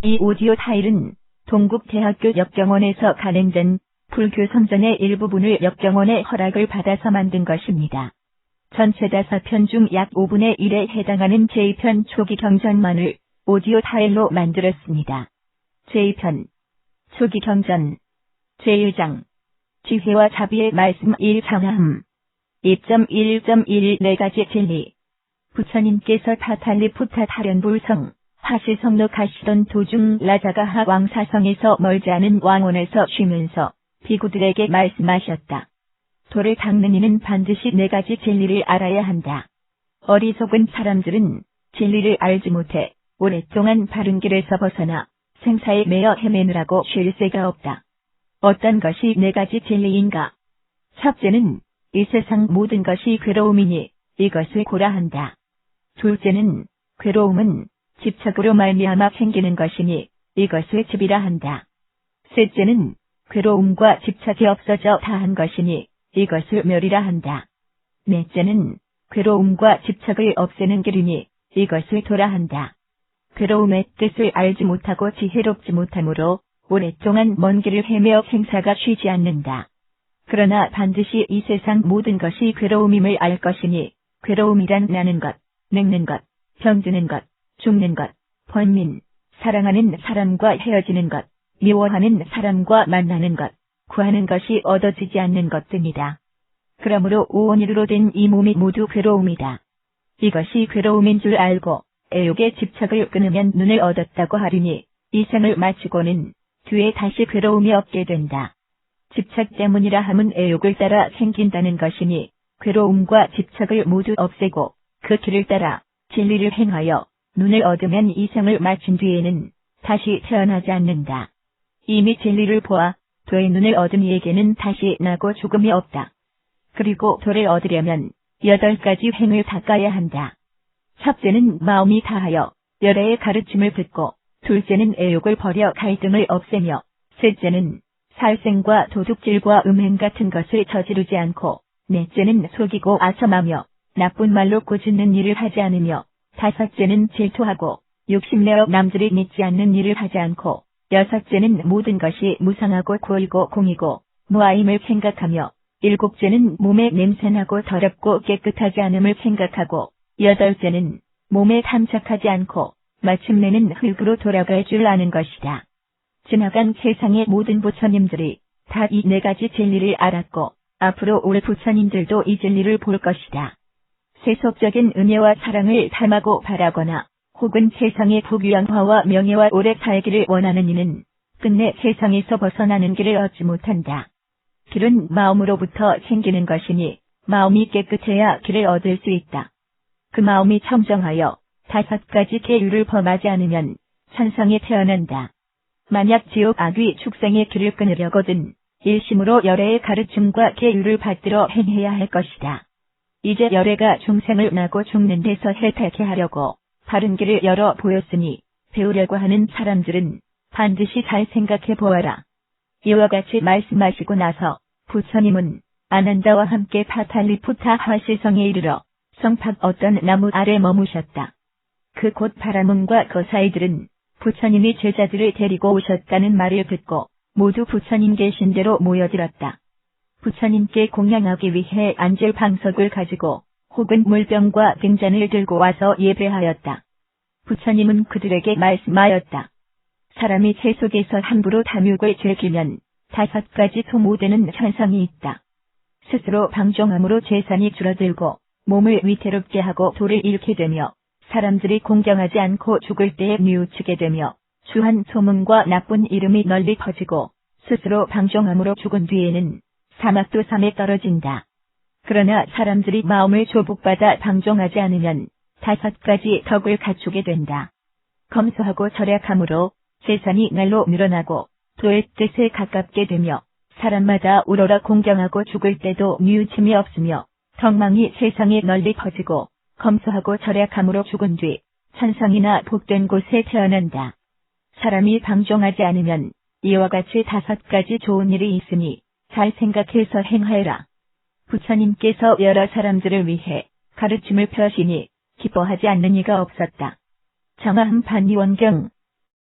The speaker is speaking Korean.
이 오디오 파일은 동국대학교 역경원에서 간행된 불교 선전의 일부분을 역경원의 허락을 받아서 만든 것입니다. 전체 5편 중 약 5분의 1에 해당하는 제2편 초기 경전만을 오디오 파일로 만들었습니다. 제2편 초기 경전 제1장 지혜와 자비의 말씀 1장함 2.1.1 4가지 진리. 부처님께서 파탈리푸타 타련불성 화실성로 가시던 도중 라자가하 왕사성에서 멀지 않은 왕원에서 쉬면서 비구들에게 말씀하셨다. 도를 닦는 이는 반드시 4가지 진리를 알아야 한다. 어리석은 사람들은 진리를 알지 못해 오랫동안 바른 길에서 벗어나 생사에 매여 헤매느라고 쉴 새가 없다. 어떤 것이 4가지 진리인가? 첫째는 이 세상 모든 것이 괴로움이니 이것을 고라 한다. 둘째는 괴로움은 집착으로 말미암아 생기는 것이니 이것을 집이라 한다. 셋째는 괴로움과 집착이 없어져 다한 것이니 이것을 멸이라 한다. 넷째는 괴로움과 집착을 없애는 길이니 이것을 도라 한다. 괴로움의 뜻을 알지 못하고 지혜롭지 못하므로 오랫동안 먼 길을 헤매어 생사가 쉬지 않는다. 그러나 반드시 이 세상 모든 것이 괴로움임을 알 것이니 괴로움이란 나는 것, 늙는 것, 병드는 것, 죽는 것, 번민, 사랑하는 사람과 헤어지는 것, 미워하는 사람과 만나는 것, 구하는 것이 얻어지지 않는 것 등이다. 그러므로 오온이로 된 이 몸이 모두 괴로움이다. 이것이 괴로움인 줄 알고 애욕의 집착을 끊으면 눈을 얻었다고 하리니 이 생을 마치고는 뒤에 다시 괴로움이 없게 된다. 집착 때문이라 함은 애욕을 따라 생긴다는 것이니 괴로움과 집착을 모두 없애고 그 길을 따라 진리를 행하여 눈을 얻으면 이 생을 마친 뒤에는 다시 태어나지 않는다. 이미 진리를 보아 도의 눈을 얻은 이에게는 다시 나고 죽음이 없다. 그리고 도를 얻으려면 8가지 행을 닦아야 한다. 첫째는 마음이 다하여 열애의 가르침을 듣고, 둘째는 애욕을 버려 갈등을 없애며, 셋째는 살생과 도둑질과 음행 같은 것을 저지르지 않고, 넷째는 속이고 아첨하며 나쁜 말로 꼬짓는 일을 하지 않으며, 다섯째는 질투하고 욕심내어 남들이 믿지 않는 일을 하지 않고, 여섯째는 모든 것이 무상하고 고이고 공이고 무아임을 생각하며, 일곱째는 몸에 냄새나고 더럽고 깨끗하지 않음을 생각하고, 여덟째는 몸에 탐착하지 않고 마침내는 흙으로 돌아갈 줄 아는 것이다. 지나간 세상의 모든 부처님들이 다 이 4가지 진리를 알았고 앞으로 올 부처님들도 이 진리를 볼 것이다. 세속적인 은혜와 사랑을 탐하고 바라거나 혹은 세상의 부귀영화와 명예와 오래 살기를 원하는 이는 끝내 세상에서 벗어나는 길을 얻지 못한다. 길은 마음으로부터 생기는 것이니 마음이 깨끗해야 길을 얻을 수 있다. 그 마음이 청정하여 5가지 계율을 범하지 않으면 천상에 태어난다. 만약 지옥 악귀 축생의 길을 끊으려거든 일심으로 열애의 가르침과 계율을 받들어 행해야 할 것이다. 이제 열애가 중생을 나고 죽는 데서 혜택해 하려고 바른 길을 열어 보였으니 배우려고 하는 사람들은 반드시 잘 생각해 보아라. 이와 같이 말씀하시고 나서 부처님은 아난다와 함께 파탈리푸타 화실성에 이르러 성팍 어떤 나무 아래 머무셨다. 그 곧 바라문과 거사이들은 부처님이 제자들을 데리고 오셨다는 말을 듣고 모두 부처님 계신 대로 모여들었다. 부처님께 공양하기 위해 앉을 방석을 가지고 혹은 물병과 등잔을 들고 와서 예배하였다. 부처님은 그들에게 말씀하였다. 사람이 재 속에서 함부로 탐욕을 즐기면 5가지 소모되는 현상이 있다. 스스로 방종함으로 재산이 줄어들고 몸을 위태롭게 하고 도를 잃게 되며 사람들이 공경하지 않고 죽을 때에 뉘우치게 되며 주한 소문과 나쁜 이름이 널리 퍼지고 스스로 방종함으로 죽은 뒤에는 사막도삼에 떨어진다. 그러나 사람들이 마음을 조복받아 방종하지 않으면 5가지 덕을 갖추게 된다. 검소하고 절약함으로 재산이 날로 늘어나고 도의 뜻에 가깝게 되며 사람마다 우러러 공경하고 죽을 때도 뉘우침이 없으며 덕망이 세상에 널리 퍼지고 검소하고 절약함으로 죽은 뒤 천상이나 복된 곳에 태어난다. 사람이 방종하지 않으면 이와 같이 5가지 좋은 일이 있으니 잘 생각해서 행하여라. 부처님께서 여러 사람들을 위해 가르침을 펴시니 기뻐하지 않는 이가 없었다. 정화흠 반니원경